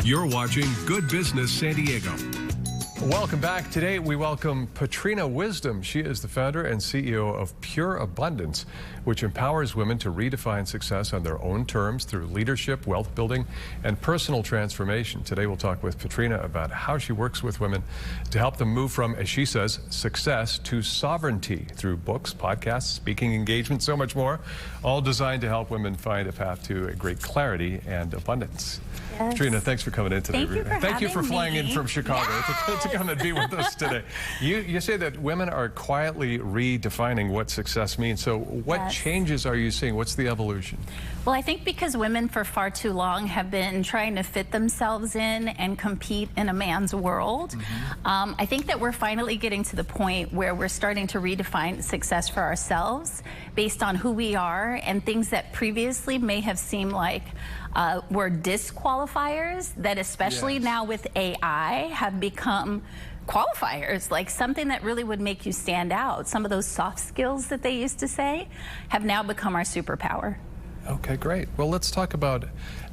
You're watching Good Business San Diego. Welcome back. Today we welcome Patrina Wisdom. She is the founder and CEO of Pure Abundance, which empowers women to redefine success on their own terms through leadership, wealth building, and personal transformation. Today we'll talk with Patrina about how she works with women to help them move from, as she says, success to sovereignty through books, podcasts, speaking engagements, so much more, all designed to help women find a path to great clarity and abundance. Yes. Patrina, thanks for coming in today. Thank you for flying in from Chicago Yes. to come and be with us today. You say that women are quietly redefining what success means. So what Yes. changes are you seeing? What's the evolution? Well, I think because women for far too long have been trying to fit themselves in and compete in a man's world, I think that we're finally getting to the point where we're starting to redefine success for ourselves based on who we are, and things that previously may have seemed like were disqualifiers that, especially Yes. now with AI, have become qualifiers, like something that really would make you stand out. Some of those soft skills that they used to say have now become our superpower. Okay, great. Well, let's talk about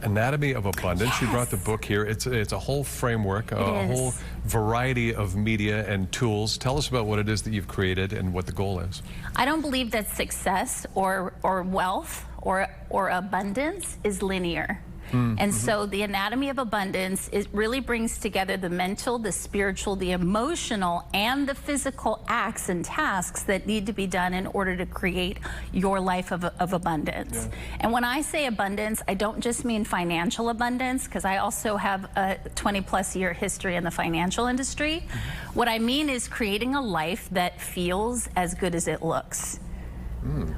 Anatomy of Abundance. Yes. You brought the book here. It's a whole framework, a whole variety of media and tools. Tell us about what it is that you've created and what the goal is. I don't believe that success or wealth or abundance is linear. And so the Anatomy of Abundance, it really brings together the mental, the spiritual, the emotional, and the physical acts and tasks that need to be done in order to create your life of abundance. Yeah. And when I say abundance, I don't just mean financial abundance, because I also have a 20-plus year history in the financial industry. What I mean is creating a life that feels as good as it looks.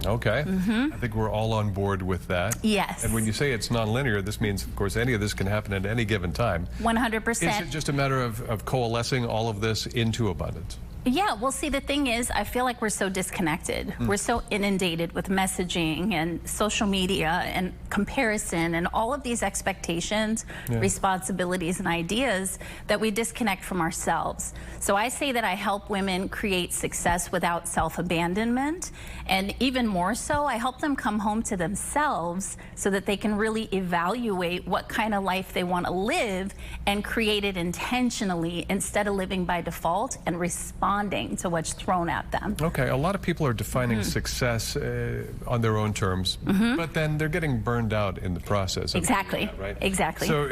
Okay. I think we're all on board with that. Yes. And when you say it's nonlinear, this means, of course, any of this can happen at any given time. 100%. Is it just a matter of coalescing all of this into abundance? Yeah, well, see, the thing is, I feel like we're so disconnected. We're so inundated with messaging and social media and comparison and all of these expectations, responsibilities, and ideas that we disconnect from ourselves. So I say that I help women create success without self-abandonment. And even more so, I help them come home to themselves so that they can really evaluate what kind of life they want to live and create it intentionally instead of living by default and responding to what's thrown at them. Okay, a lot of people are defining success on their own terms, but then they're getting burned out in the process. Exactly, right? Exactly. So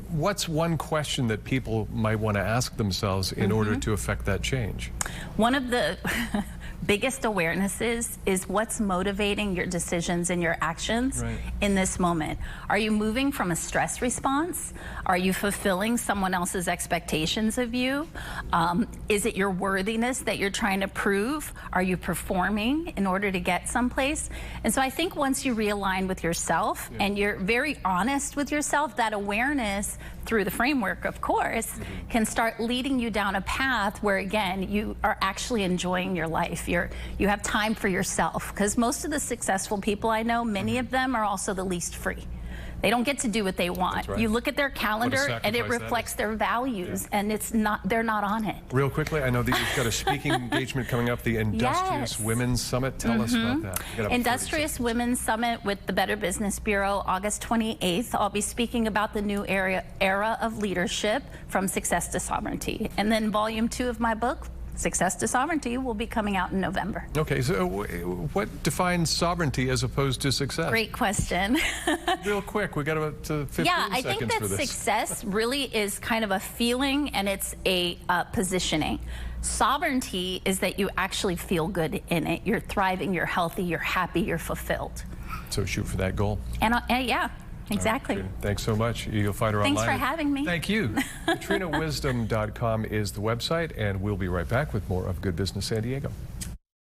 what's one question that people might want to ask themselves in order to affect that change? One of the biggest awarenesses is what's motivating your decisions and your actions in this moment. Are you moving from a stress response? Are you fulfilling someone else's expectations of you? Is it your worthiness that you're trying to prove? Are you performing in order to get someplace? And so I think once you realign with yourself and you're very honest with yourself, that awareness through the framework, of course, can start leading you down a path where, again, you are actually enjoying your life. You have time for yourself, because most of the successful people I know, many of them are also the least free. They don't get to do what they want. You look at their calendar and it reflects their values, and they're not on it. Real quickly, I know that you've got a speaking engagement coming up, the Industrious Women's Summit. Tell us about that. Industrious Women's Summit with the Better Business Bureau, August 28th. I'll be speaking about the new era of leadership, from success to sovereignty. And then volume 2 of my book, Success to Sovereignty, will be coming out in November. Okay, so what defines sovereignty as opposed to success? Great question. Real quick, we got about 15 seconds Yeah, I think that success really is kind of a feeling, and it's a positioning. Sovereignty is that you actually feel good in it. You're thriving, you're healthy, you're happy, you're fulfilled. So shoot for that goal. And yeah. Exactly. Right, thanks so much. You'll find her online. Thanks for having me. Thank you. KatrinaWisdom.com is the website, and we'll be right back with more of Good Business San Diego.